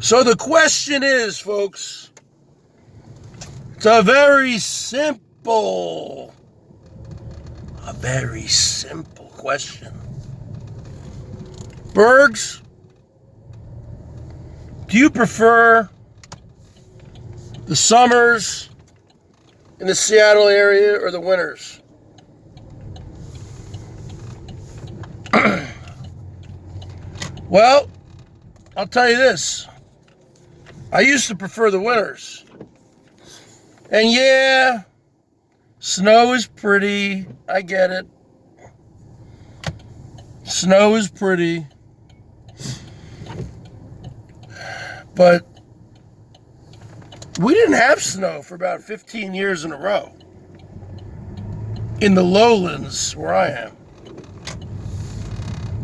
So the question is, folks, it's a very simple question. Bergs, do you prefer the summers in the Seattle area or the winters? Well, I'll tell you this. I used to prefer the winters. And yeah, snow is pretty. I get it. Snow is pretty. But we didn't have snow for about 15 years in a row in the lowlands where I am.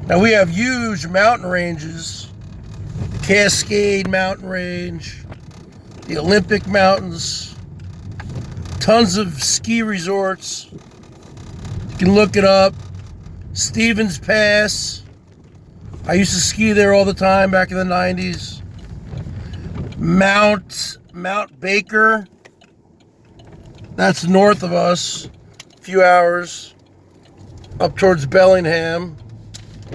Now we have huge mountain ranges, the Cascade Mountain Range, the Olympic Mountains, tons of ski resorts. You can look it up. Stevens Pass. I used to ski there all the time back in the 90s. Mount Baker. That's north of us, a few hours, up towards Bellingham.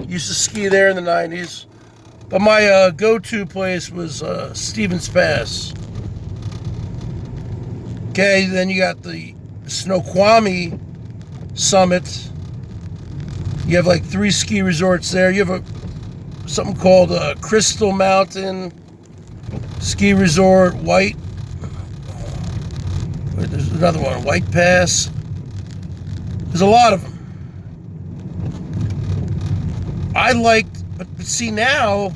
Used to ski there in the 90s. But my go-to place was Stevens Pass. Okay, then you got the Snoqualmie Summit. You have like 3 ski resorts there. You have something called Crystal Mountain Ski Resort, there's another one, White Pass. There's a lot of them. But see now,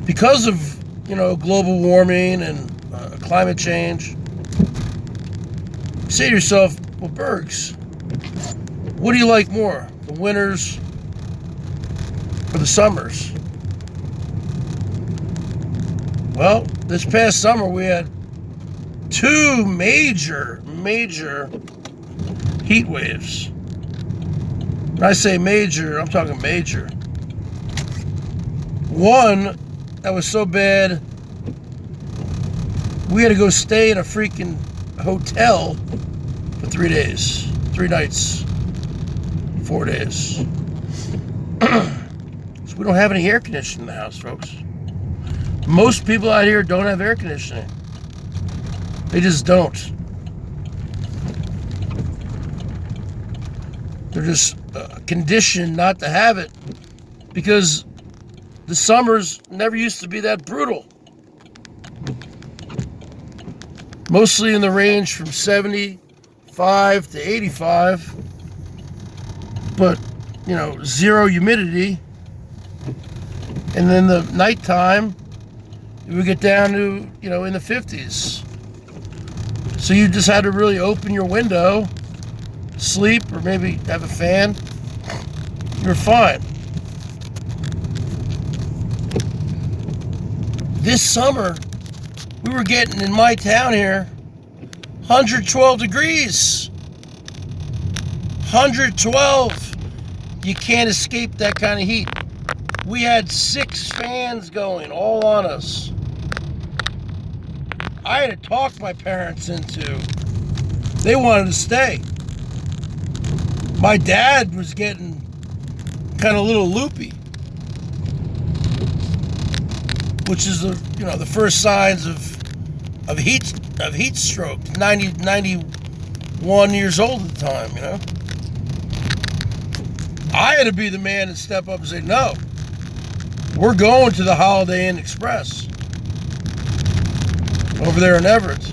because of, global warming and climate change, you say to yourself, well, Bergs, what do you like more, the winters or the summers? Well, this past summer we had 2 major heat waves. When I say major, I'm talking major. One that was so bad, we had to go stay in a freaking hotel for 3 days, 3 nights, 4 days. So we don't have any air conditioning in the house, folks. Most people out here don't have air conditioning. They just don't. They're just conditioned not to have it because the summers never used to be that brutal. Mostly in the range from 75 to 85, but, zero humidity. And then the nighttime, we get down to, in the 50s. So you just had to really open your window, sleep, or maybe have a fan. You're fine. This summer, we were getting in my town here 112 degrees. 112. You can't escape that kind of heat. We had 6 fans going all on us. I had to talk my parents into. They wanted to stay. My dad was getting kind of a little loopy, which is the first signs of heat stroke. 91 years old at the time. I had to be the man to step up and say, no, we're going to the Holiday Inn Express over there in Everett.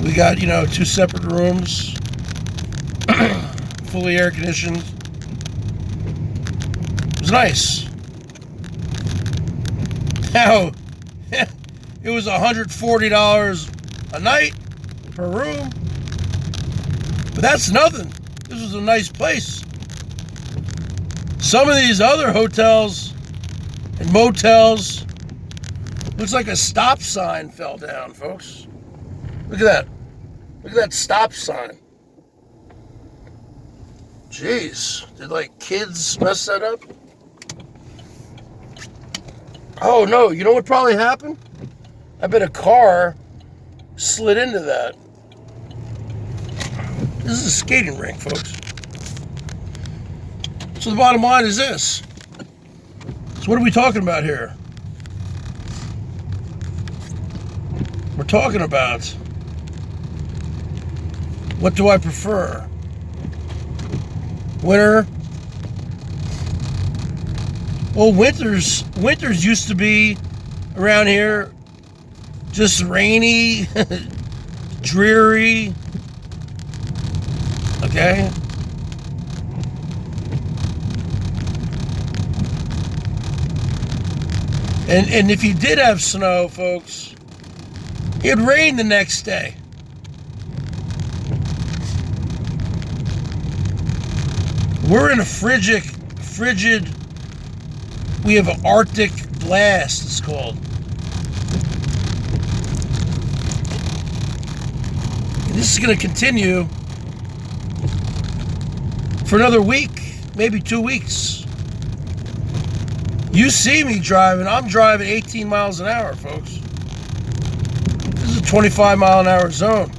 We got, 2 separate rooms, fully air conditioned. It was nice. Now, it was $140 a night per room, but that's nothing. This was a nice place. Some of these other hotels and motels, looks like a stop sign fell down, folks. Look at that. Look at that stop sign. Jeez, did kids mess that up? Oh no, you know what probably happened? I bet a car slid into that. This is a skating rink, folks. So the bottom line is this. So what are we talking about here? We're talking about, what do I prefer? Winter? Well, winters used to be around here just rainy, dreary. Okay? And if you did have snow, folks, it'd rain the next day. We're in a frigid, we have an Arctic blast, it's called. And this is going to continue for another week, maybe 2 weeks. You see me driving, I'm driving 18 miles an hour, folks. This is a 25 mile an hour zone.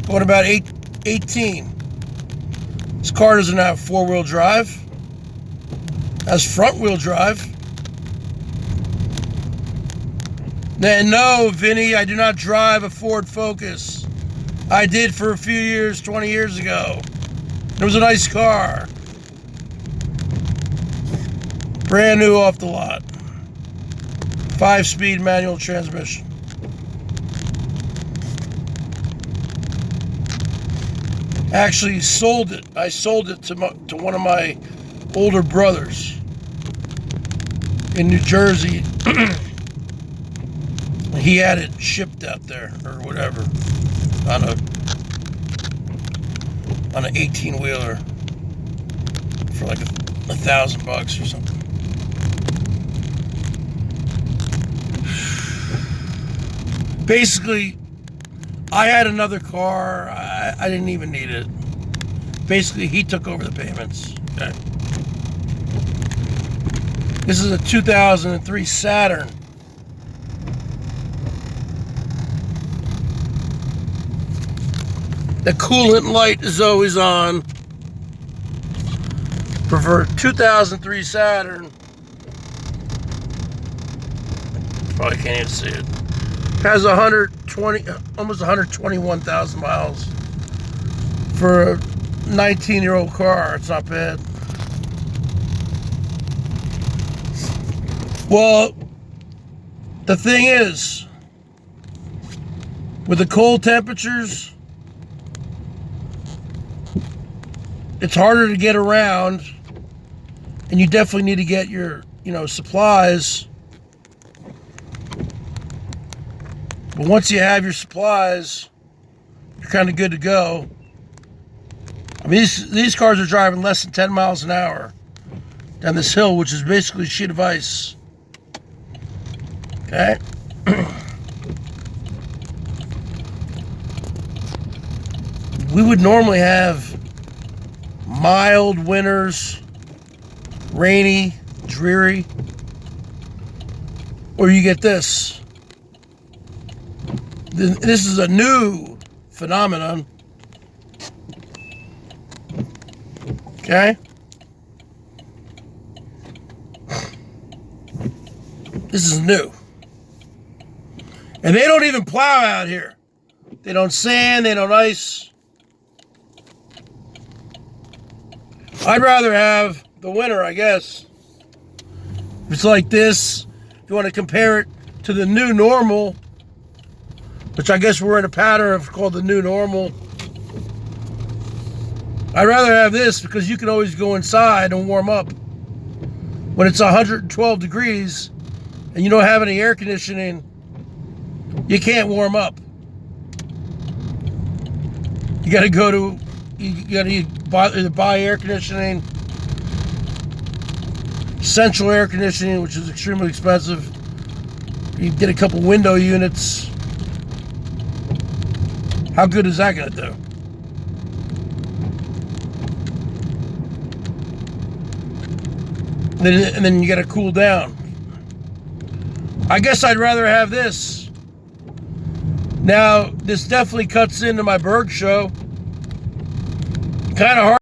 What about 18? This car doesn't have four-wheel drive. It has front-wheel drive. No, Vinny, I do not drive a Ford Focus. I did for a few years, 20 years ago. It was a nice car. Brand new off the lot. 5-speed manual transmission. Actually sold it. I sold it to one of my older brothers in New Jersey. He had it shipped out there or whatever on an 18-wheeler for like $1,000 or something. Basically, I had another car. I didn't even need it. Basically, he took over the payments. Okay. This is a 2003 Saturn. The coolant light is always on. For a 2003 Saturn. Probably can't even see it. Has 120, almost 121,000 miles for a 19-year-old car. It's not bad. Well, the thing is, with the cold temperatures, it's harder to get around, and you definitely need to get your, supplies. But once you have your supplies, you're kind of good to go. I mean, these cars are driving less than 10 miles an hour down this hill, which is basically a sheet of ice. Okay? We would normally have mild winters, rainy, dreary, or you get this. This is a new phenomenon. Okay? This is new. And they don't even plow out here. They don't sand, they don't ice. I'd rather have the winter, I guess. It's like this. If you want to compare it to the new normal, which I guess we're in a pattern of called the new normal. I'd rather have this because you can always go inside and warm up. When it's 112 degrees and you don't have any air conditioning, you can't warm up. You got to either buy air conditioning, central air conditioning, which is extremely expensive. You get a couple window units. How good is that going to do? and then you got to cool down. I guess I'd rather have this. Now, this definitely cuts into my BERGS show. Kind of hard.